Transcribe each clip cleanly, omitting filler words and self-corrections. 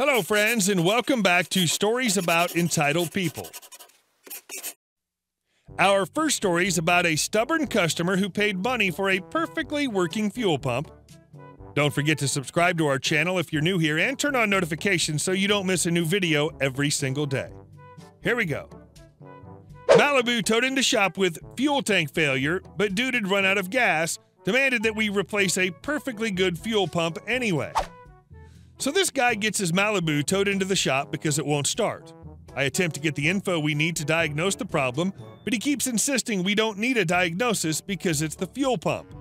Hello, friends, and welcome back to Stories About Entitled People. Our first story is about a stubborn customer who paid money for a perfectly working fuel pump. Don't forget to subscribe to our channel if you're new here and turn on notifications so you don't miss a new video every single day. Here we go. Malibu towed into shop with fuel tank failure, but dude had run out of gas, demanded that we replace a perfectly good fuel pump anyway. So this guy gets his Malibu towed into the shop because it won't start. I attempt to get the info we need to diagnose the problem, but he keeps insisting we don't need a diagnosis because it's the fuel pump.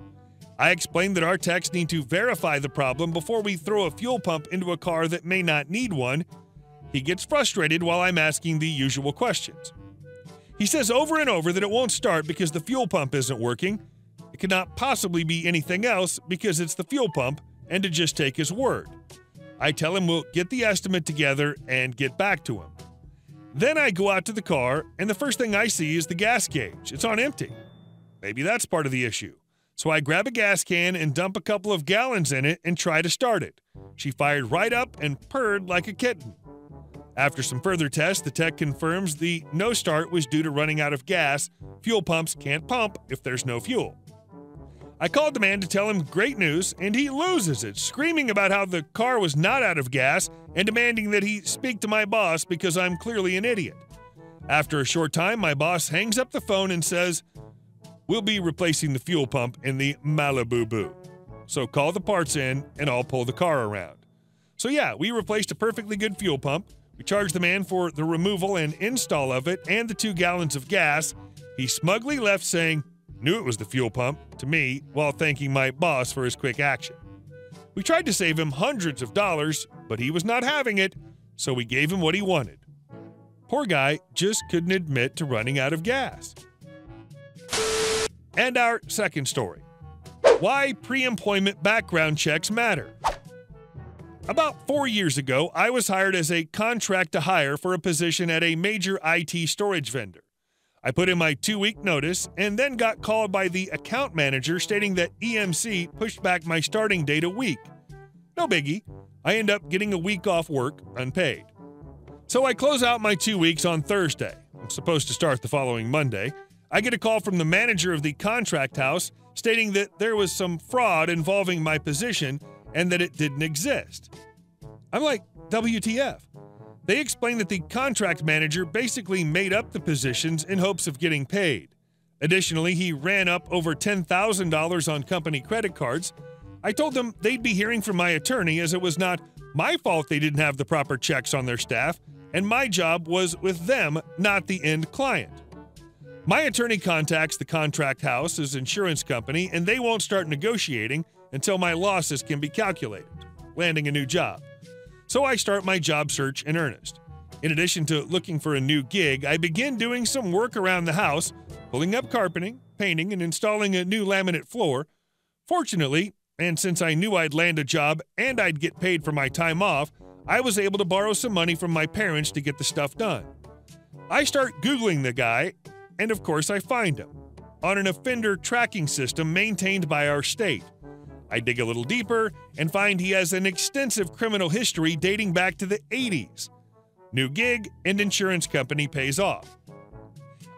I explain that our techs need to verify the problem before we throw a fuel pump into a car that may not need one. He gets frustrated while I'm asking the usual questions. He says over and over that it won't start because the fuel pump isn't working. It cannot possibly be anything else because it's the fuel pump, and to just take his word. I tell him we'll get the estimate together and get back to him. Then I go out to the car, and the first thing I see is the gas gauge. It's on empty. Maybe that's part of the issue. So I grab a gas can and dump a couple of gallons in it and try to start it. She fired right up and purred like a kitten. After some further tests, the tech confirms the no start was due to running out of gas. Fuel pumps can't pump if there's no fuel. I called the man to tell him great news, and he loses it, screaming about how the car was not out of gas and demanding that he speak to my boss because I'm clearly an idiot. After a short time, my boss hangs up the phone and says, "We'll be replacing the fuel pump in the Malibu Boo. So call the parts in and I'll pull the car around." So yeah, we replaced a perfectly good fuel pump. We charged the man for the removal and install of it and the 2 gallons of gas. He smugly left saying, "Knew it was the fuel pump," to me, while thanking my boss for his quick action. We tried to save him hundreds of dollars, but he was not having it, so we gave him what he wanted. Poor guy just couldn't admit to running out of gas. And our second story. Why pre-employment background checks matter. About 4 years ago, I was hired as a contract to hire for a position at a major IT storage vendor. I put in my 2-week notice and then got called by the account manager stating that EMC pushed back my starting date a week. No biggie. I end up getting a week off work unpaid. So I close out my 2 weeks on Thursday. I'm supposed to start the following Monday. I get a call from the manager of the contract house stating that there was some fraud involving my position and that it didn't exist. I'm like, WTF? They explained that the contract manager basically made up the positions in hopes of getting paid. Additionally, he ran up over $10,000 on company credit cards. I told them they'd be hearing from my attorney as it was not my fault they didn't have the proper checks on their staff, and my job was with them, not the end client. My attorney contacts the contract house's insurance company, and they won't start negotiating until my losses can be calculated, landing a new job. So I start my job search in earnest. In addition to looking for a new gig, I begin doing some work around the house, pulling up carpeting, painting, and installing a new laminate floor. Fortunately, and since I knew I'd land a job and I'd get paid for my time off, I was able to borrow some money from my parents to get the stuff done. I start Googling the guy, and of course I find him on an offender tracking system maintained by our state. I dig a little deeper and find he has an extensive criminal history dating back to the 80s. New gig and insurance company pays off.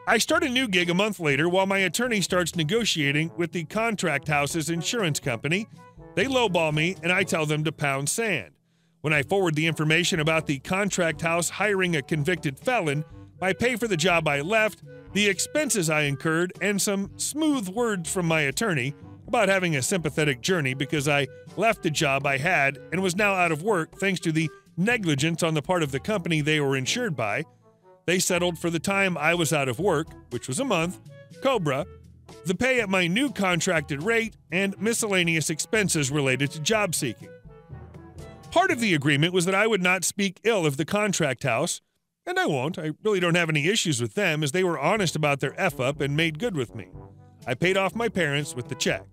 I start a new gig a month later while my attorney starts negotiating with the contract house's insurance company. They lowball me and I tell them to pound sand. When I forward the information about the contract house hiring a convicted felon, my pay for the job I left, the expenses I incurred, and some smooth words from my attorney about having a sympathetic journey because I left the job I had and was now out of work thanks to the negligence on the part of the company they were insured by. They settled for the time I was out of work, which was a month, COBRA, the pay at my new contracted rate, and miscellaneous expenses related to job seeking. Part of the agreement was that I would not speak ill of the contract house, and I won't. I really don't have any issues with them as they were honest about their F-up and made good with me. I paid off my parents with the check.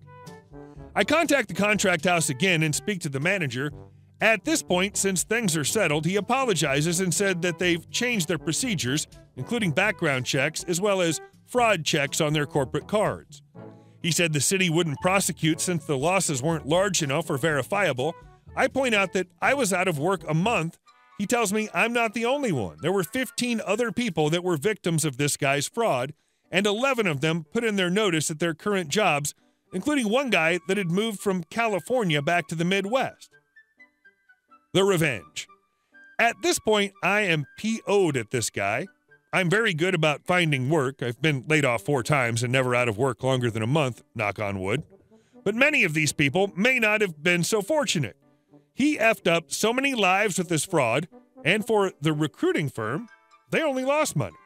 I contact the contract house again and speak to the manager. At this point, since things are settled, he apologizes and said that they've changed their procedures, including background checks as well as fraud checks on their corporate cards. He said the city wouldn't prosecute since the losses weren't large enough or verifiable. I point out that I was out of work a month, He tells me I'm not the only one. There were 15 other people that were victims of this guy's fraud, and 11 of them put in their notice at their current jobs, including one guy that had moved from California back to the Midwest. The revenge. At this point, I am PO'd at this guy. I'm very good about finding work. I've been laid off 4 times and never out of work longer than a month, knock on wood. But many of these people may not have been so fortunate. He effed up so many lives with this fraud, and for the recruiting firm, they only lost money.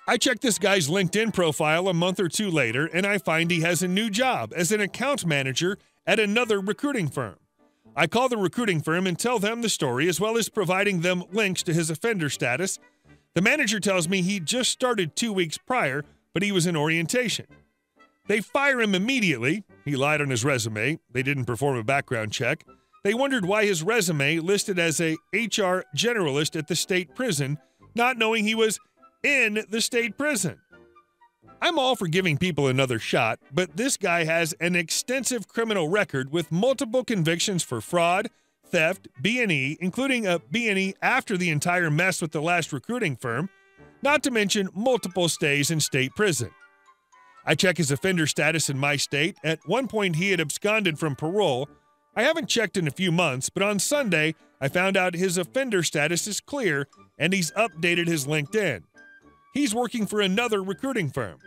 I checked this guy's LinkedIn profile a month or 2 later, and I find he has a new job as an account manager at another recruiting firm. I call the recruiting firm and tell them the story, as well as providing them links to his offender status. The manager tells me he just started 2 weeks prior, but he was in orientation. They fire him immediately. He lied on his resume. They didn't perform a background check. They wondered why his resume listed as a HR generalist at the state prison, not knowing he was in the state prison. I'm all for giving people another shot, but this guy has an extensive criminal record with multiple convictions for fraud, theft, B&E, including a B&E after the entire mess with the last recruiting firm, not to mention multiple stays in state prison. I check his offender status in my state. At one point, he had absconded from parole. I haven't checked in a few months, but on Sunday, I found out his offender status is clear, and he's updated his LinkedIn. He's working for another recruiting firm.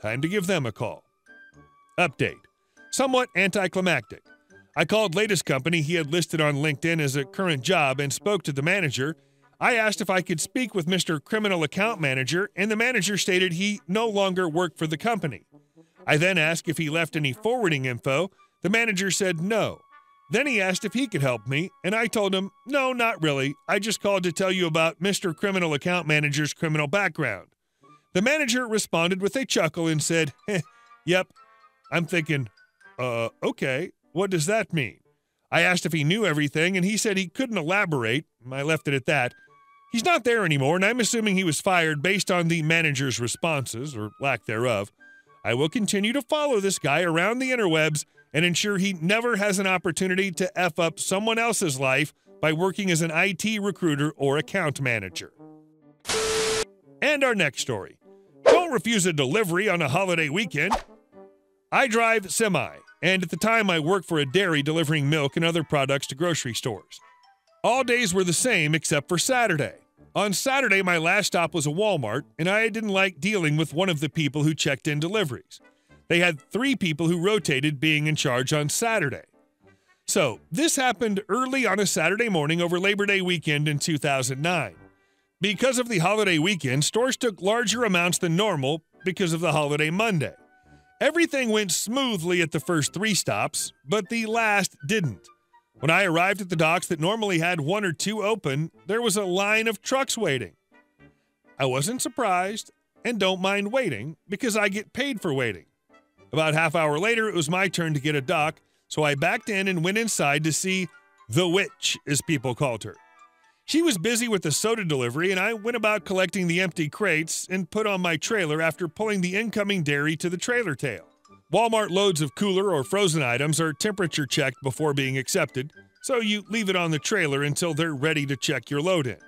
Time to give them a call. Update. Somewhat anticlimactic. I called latest company he had listed on LinkedIn as a current job and spoke to the manager. I asked if I could speak with Mr. Criminal Account Manager, and the manager stated he no longer worked for the company. I then asked if he left any forwarding info. The manager said no. Then he asked if he could help me, and I told him, no, not really. I just called to tell you about Mr. Criminal Account Manager's criminal background. The manager responded with a chuckle and said, yep. I'm thinking, okay, what does that mean? I asked if he knew everything, and he said he couldn't elaborate. I left it at that. He's not there anymore, and I'm assuming he was fired based on the manager's responses, or lack thereof. I will continue to follow this guy around the interwebs and ensure he never has an opportunity to F up someone else's life by working as an IT recruiter or account manager. And our next story. Don't refuse a delivery on a holiday weekend. I drive semi, and at the time I worked for a dairy delivering milk and other products to grocery stores. All days were the same except for Saturday. On Saturday, my last stop was a Walmart, and I didn't like dealing with one of the people who checked in deliveries. They had 3 people who rotated being in charge on Saturday. So, this happened early on a Saturday morning over Labor Day weekend in 2009. Because of the holiday weekend, stores took larger amounts than normal because of the holiday Monday. Everything went smoothly at the first 3 stops, but the last didn't. When I arrived at the docks that normally had 1 or 2 open, there was a line of trucks waiting. I wasn't surprised and don't mind waiting because I get paid for waiting. About half hour later, it was my turn to get a dock, so I backed in and went inside to see the witch, as people called her. She was busy with the soda delivery, and I went about collecting the empty crates and put on my trailer after pulling the incoming dairy to the trailer tail. Walmart loads of cooler or frozen items are temperature checked before being accepted, so you leave it on the trailer until they're ready to check your load in.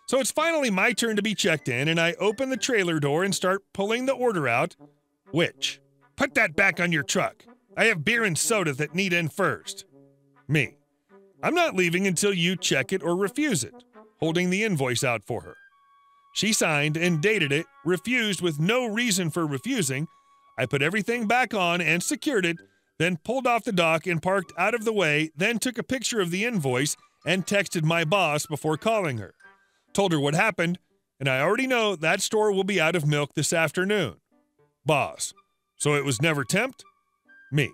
So it's finally my turn to be checked in, and I open the trailer door and start pulling the order out. Witch, put that back on your truck. I have beer and soda that need in first. Me. I'm not leaving until you check it or refuse it, holding the invoice out for her. She signed and dated it, refused with no reason for refusing. I put everything back on and secured it, then pulled off the dock and parked out of the way, then took a picture of the invoice and texted my boss before calling her. Told her what happened, and I already know that store will be out of milk this afternoon. Boss. So it was never temped? Me.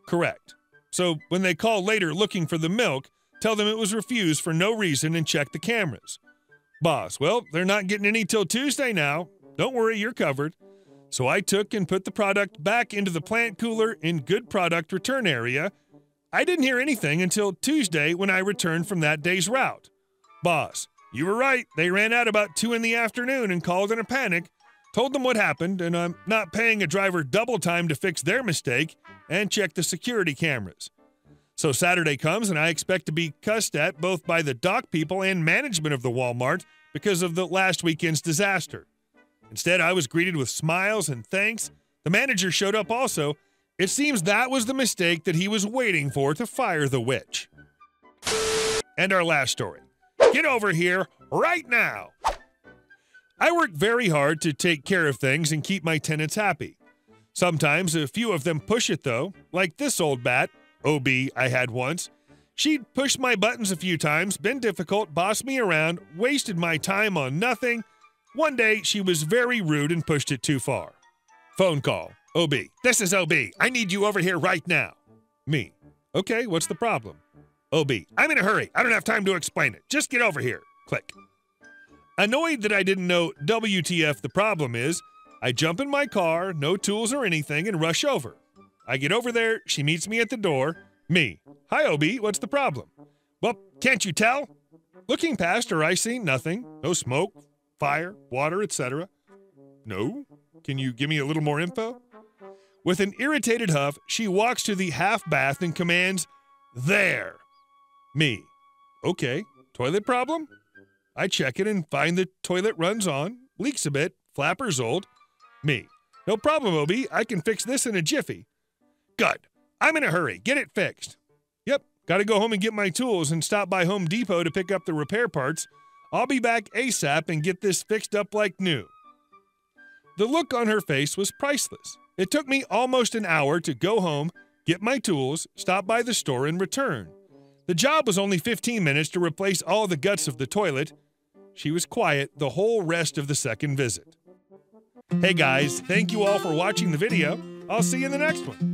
Correct. So when they call later looking for the milk, tell them it was refused for no reason and check the cameras. Boss. Well, they're not getting any till Tuesday now. Don't worry, you're covered. So I took and put the product back into the plant cooler in good product return area. I didn't hear anything until Tuesday when I returned from that day's route. Boss. You were right. They ran out about 2 in the afternoon and called in a panic. Told them what happened, and I'm not paying a driver double time to fix their mistake and check the security cameras. So Saturday comes and I expect to be cussed at both by the dock people and management of the Walmart because of the last weekend's disaster. Instead, I was greeted with smiles and thanks. The manager showed up also. It seems that was the mistake that he was waiting for to fire the witch. And our last story. Get over here right now. I work very hard to take care of things and keep my tenants happy. Sometimes a few of them push it though, like this old bat, OB, I had once. She'd pushed my buttons a few times, been difficult, bossed me around, wasted my time on nothing. One day, she was very rude and pushed it too far. Phone call. OB. This is OB. I need you over here right now. Me. Okay, what's the problem? OB. I'm in a hurry. I don't have time to explain it. Just get over here. Click. Annoyed that I didn't know WTF the problem is, I jump in my car, no tools or anything, and rush over. I get over there, she meets me at the door. Me. Hi, OB, what's the problem? Well, can't you tell? Looking past her, I see nothing. No smoke, fire, water, etc. No? Can you give me a little more info? With an irritated huff, she walks to the half bath and commands, there. Me. Okay, toilet problem? I check it and find the toilet runs on, leaks a bit, flapper's old. Me. No problem, OB, I can fix this in a jiffy. Good. I'm in a hurry. Get it fixed. Yep. Got to go home and get my tools and stop by Home Depot to pick up the repair parts. I'll be back ASAP and get this fixed up like new. The look on her face was priceless. It took me almost an hour to go home, get my tools, stop by the store, and return. The job was only 15 minutes to replace all the guts of the toilet. She was quiet the whole rest of the second visit. Hey guys, thank you all for watching the video. I'll see you in the next one.